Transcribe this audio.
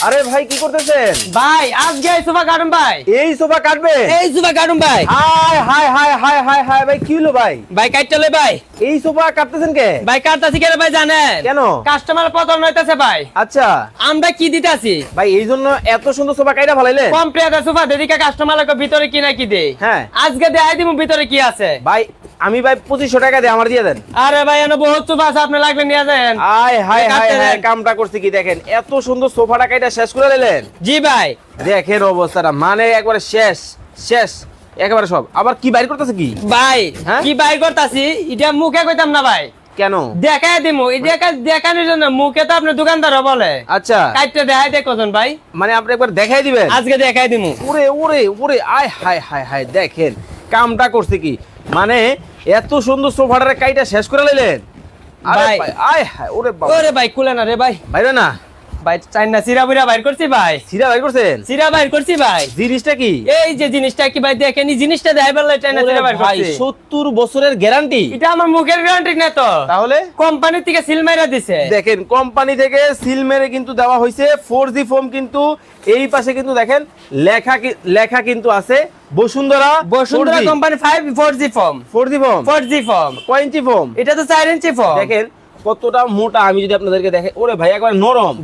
আরে ভাই কি করতেছেন? ভাই আজকে এই সোফা কাটুন ভাই। এই সোফা কাটবে? এই সোফা কাটুন ভাই। হায় হায় হায় হায় হায় হায় ভাই কি হলো ভাই? ভাই কাটলে ভাই। এই সোফা কাটতেছেন কে? ভাই কাটতাছি কেন ভাই জানেন? কেন? কাস্টমার পতন হইতাছে ভাই। আচ্ছা আমরা কি দিতাছি? ভাই এই জন্য এত সুন্দর সোফা কাইটা ভালাইলেন? কম প্রিয়াদা সোফা দেদিকা কাস্টমারকে ভিতরে কি না কি দেই। হ্যাঁ। আজকে দেখাই দিমু ভিতরে কি আছে। ভাই আমি ভাই 2500 টাকা দিয়ে আমার দিয়ে দেন। আরে ভাই এনে বহুত সোফা আছে আপনি লাগলে নিয়ে যান। আয় হায় হায় কাটতে হায় দেন। কামটা করছি কি দেখেন, এত সুন্দর সোফাটা কাইটা শেষ করে দিলেন। জি ভাই। দেখেন অবস্থাটা মানে একবারে শেষ শেষ একেবারে সব। আবার কি বাইর করতেছে কি? ভাই হ্যাঁ? কি বাইর করতাছি এটা মুখে কইতাম না ভাই। কেন? দেখাই দিমু এই দেখানোর জন্য মুখে তো আপনি দোকানদার বলে। আচ্ছা কাটতে দেখাই দে কজন ভাই। মানে আপনি একবার দেখাই দিবেন? আজকে দেখাই দিমু। ওরে ওরে ওরে আয় হায় হায় হায় দেখেন কামটা করছে কি, মানে এত সুন্দর সোফাটারে কাইটা শেষ করে নিলেন। আরে ভাই। ভাই আয় হায় ওরে বাবা। ওরে ভাই কুলে না রে ভাই। বাইরে না ভাই চাইনা সিরা বুড়া বাইর করছি ভাই। সিরা বাইর করছেন? সিরা বাইর করছি ভাই। জিনিসটা কি? এই যে জিনিসটা কি ভাই দেখেন এই জিনিসটা দেখাই বললে চাইনা ওরে সিরা বাইর ভাই করছি। 70 বছরের গ্যারান্টি। এটা আমার মুখের গ্যারান্টি না তো। তাহলে কোম্পানি থেকে সিল মাইরা দিছে। দেখেন কোম্পানি থেকে সিল মেরে কিন্তু দেওয়া হয়েছে 4G ফোম, কিন্তু এই পাশে কিন্তু দেখেন লেখা কিন্তু আছে Bashundhara Bashundhara company 4G form. 4G foam 4G form. কয় ইঞ্চি ফোম? এটা তো 4 ইঞ্চি ফর্ম। দেখেন কতটা মোটা, আমি যদি আপনাদেরকে দেখে ওরে ভাই একবার নরম।